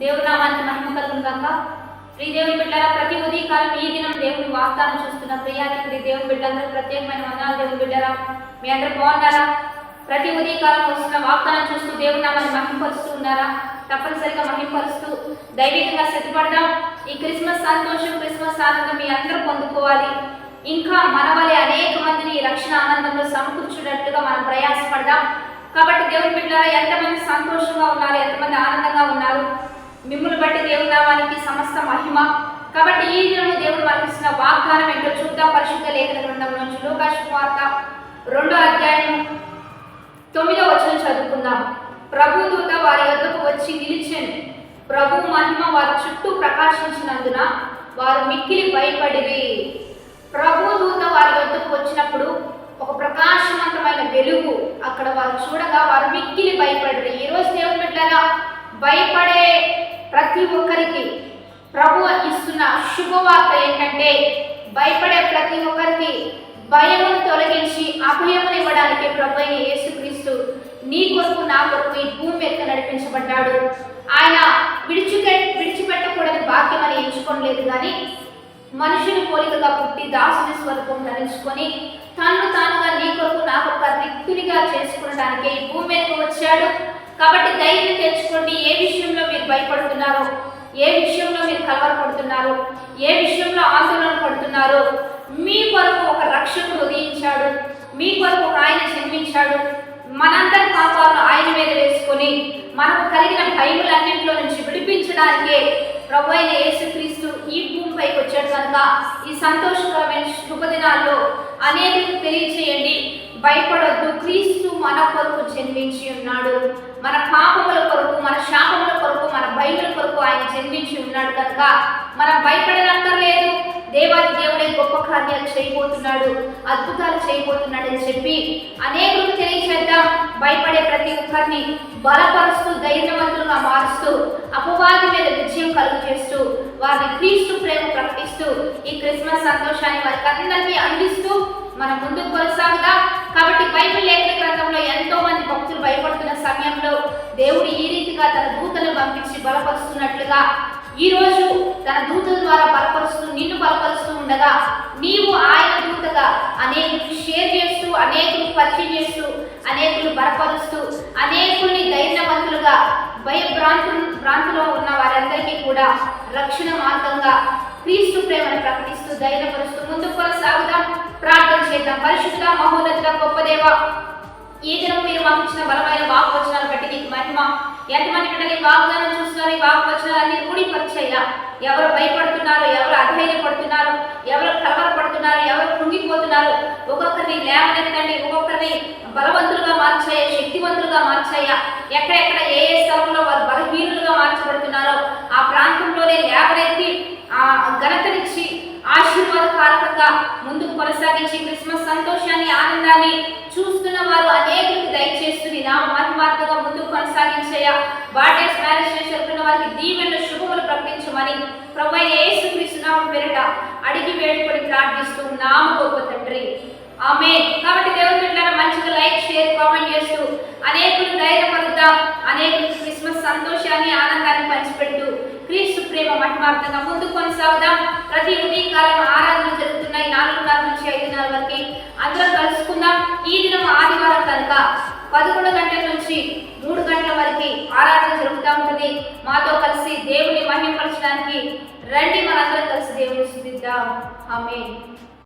దేవుని నామానికి మహిమ కలుగును గాక. ప్రియ దేవుని బిడ్డలారా, ప్రతి ఉదయకాలం ఈ దినం దేవుని వాగ్దానం చూస్తున్న ప్రియానికి దేవుని బిడ్డలందరూ ప్రత్యేకమైన వందనాలు. దేవుని బిడ్డలారా, మీ అందరూ బాగున్నారా? ప్రతి ఉదయకాలం వస్తున్న వాగ్దానం చూస్తూ దేవుని నామాన్ని మహిమపరుస్తూ ఉన్నారా? తప్పనిసరిగా మహిమపరుస్తూ దైవికంగా సిద్ధపడదాం. ఈ క్రిస్మస్ సంతోషం, క్రిస్మస్ ఆనందం మీ అందరూ పొందుకోవాలి. ఇంకా మన వలె అనేక మందిని ఈ రక్షణ ఆనందంలో సమకూర్చున్నట్లుగా మనం ప్రయాసపడదాం. కాబట్టి దేవుని బిడ్డలారా, ఎంతమంది సంతోషంగా ఉన్నారు, ఎంతమంది ఆనందంగా ఉన్నారు, మిమ్మల్ని బట్టి దేవుని నామానికి సమస్త మహిమ. కాబట్టి ఈ దినము దేవుడు మనకి ఇచ్చిన వాగ్దానం ఏంటో చూద్దాం. పరిశుద్ధ లేఖన గ్రంథం నుంచి లూకా సువార్త 2వ అధ్యాయం 9వ వచనం చదువుకుందాం. ప్రభు దూత వారి యొద్దకు వచ్చి నిలిచెను. ప్రభు మహిమ వారి చుట్టూ ప్రకాశించినందున వారు మిక్కిలి భయపడిరి. ప్రభు దూత వారి యొద్దకు వచ్చినప్పుడు ఒక ప్రకాశవంతమైన వెలుగు అక్కడ వారు చూడగా వారు మిక్కిలి భయపడిరి. ఈరోజు దేవుని బిడ్డలారా, భయపడే ప్రతి ఒక్కరికి ప్రభు ఇస్తున్న శుభవార్త ఏంటంటే, భయపడే ప్రతి ఒక్కరికి భయమును తొలగించి అభయమును ఇవ్వడానికి ప్రభు అయిన యేసుక్రీస్తు నీ కొరకు నా కొరకు ఈ భూమి మీద నడిపించబడ్డాడు. ఆయన విడిచిపెట్టకూడని భాగ్యం అని ఎంచుకోలేదు, కానీ మనుషుని పోలికగా పుట్టి దాసుని స్వరూపం ధరించుకొని తను తానుగా నీ కొరకు నా కొరకు రిక్తునిగా చేసుకునడానికి ఈ భూమి మీదకు వచ్చాడు. కాబట్టి ధైర్యం తెచ్చుకోండి. ఏ విషయంలో మీరు భయపడుతున్నారో, ఏ విషయంలో మీరు కలవరపడుతున్నారో, ఏ విషయంలో ఆందోళన పడుతున్నారో, మీ కొరకు ఒక రక్షకుడు ఉదయించాడు. మీ కొరకు ఒక ఆయన జన్మించాడు. మనందరి పాపాలను ఆయన మీద వేసుకొని మనకు కలిగిన భయములన్నింటిలో నుంచి విడిపించడానికే ప్రభు అయిన యేసుక్రీస్తు ఈ భూమిపైకి వచ్చాడు. కనుక ఈ సంతోషకరమైన శుభదినాల్లో అనేకులకు తెలియచేయండి, భయపడొద్దు. క్రీస్తు మన కొరకు జన్మించి ఉన్నాడు. మన పాపముల కొరకు, మన శాపముల కొరకు, మన భయముల కొరకు ఆయన జన్మించి ఉన్నాడు. కనుక మనం భయపడనక్కర్లేదు. దేవాది దేవుడే గొప్ప కార్యాలు చేయబోతున్నాడు, అద్భుతాలు చేయబోతున్నాడు అని చెప్పి అనేకులకు తెలియచేద్దాం. భయపడే ప్రతి ఒక్కరిని బలపరుస్తూ, ధైర్యవంతులుగా మారుస్తూ, అపవాది మీద విజయం కలుగు చేస్తూ, వారిని క్రీస్తు ప్రేమ ప్రకటిస్తూ ఈ క్రిస్మస్ సంతోషాన్ని వారికి అందరికీ అందిస్తూ మనం ముందుకు కొనసాగుదాం. కాబట్టి బైబిల్ లేఖన గ్రంథంలో ఎంతో మంది భక్తులు భయపడుతున్న సమయంలో దేవుడు ఈ రీతిగా తన దూతలను పంపించి బలపరుస్తున్నట్లుగా ఈ రోజు తన దూతల ద్వారా బలపరుస్తూ, నిన్ను బలపరుస్తూ ఉండగా నీవు ఆయన దూతగా అనేకులు షేర్ చేస్తూ, అనేకులు పరిచయం చేస్తూ, అనేకులు బలపరుస్తూ, అనేకుల్ని ధైర్యవంతులుగా భ్రాంతిలో ఉన్న వారందరికీ కూడా రక్షణ మార్గంగా క్రీస్తు ప్రేమను ప్రకటిస్తూ ధైర్యపరుస్తూ ముందుకు కొనసాగుదాం. ప్రార్థన చేద్దాం. పరిశుద్ధ మహోన్నత గొప్ప దేవ, ఈ దినం మీరు మాకు ఇచ్చిన బలమైన వాగ్వచనాలు బట్టి నీకు మహిమ. ఎంతమంది బిడ్డలు ఈ వాగ్దానం చూస్తున్నారు, ఈ వాగ్వచనాలన్నీ రూఢీపరిచేలా. ఎవరు భయపడుతున్నారు, ఎవరు అధైర్యపడుతున్నారు, ఎవరు కలవరపడుతున్నారు, ఎవరు కృంగిపోతున్నారు, ఒక్కొక్కరిని లేవనెత్తండి. ఒక్కొక్కరిని బలవంతులుగా మార్చాయా, శక్తివంతులుగా మార్చాయా. ఎక్కడెక్కడ ఏ ఏ స్థలంలో వారు బలహీనులుగా మార్చబడుతున్నారో ఆ ప్రాంతంలోనే లేవనెత్తి ఆ ఘనతనిచ్చి ఆశీర్వాదకారకంగా ముందుకు కొనసాగించి క్రిస్మస్ సంతోషాన్ని, ఆనందాన్ని చూస్తున్న వారు అనేకులకు దయచేస్తుంది నా మహిమార్గంగా ముందుకు కొనసాగించయ్యా. బాటేస్ మ్యారేజ్ జరుగుతున్న వారికి దీవెనలు, శుభములు ప్రకటించమని ప్రభు అయిన యేసుక్రీస్తు నామం పేరిట అడిగి వేడుకొని ప్రార్థిస్తూ నామ గొప్ప తండ్రి, ఆమేన్. కాబట్టి దేవుని బిడ్డలారా, మంచిగా లైక్, షేర్, కామెంట్ చేస్తూ అనేకులు ధైర్యపరుద్దాం. అనేకులు క్రిస్మస్ సంతోషాన్ని, ఆనందాన్ని పంచిపెడుతూ క్రీస్తు ప్రేమ మహిమార్థంగా ముందుకు కొనసాగుదాం. ప్రతి ఉదయకాలం ఆరాధనలు జరుగుతున్నాయి. 4:30 నుంచి 5:30 వరకు అందరూ కలుసుకుందాం. ఈ దినం ఆదివారం కనుక 11 గంటల నుంచి 3 గంటల వరకు ఆరాధన జరుగుతూ ఉంటుంది. మాతో కలిసి దేవుని మహిమపరచడానికి రండి. మనందరం కలిసి దేవుని స్తుతిద్దాం. ఆమేన్.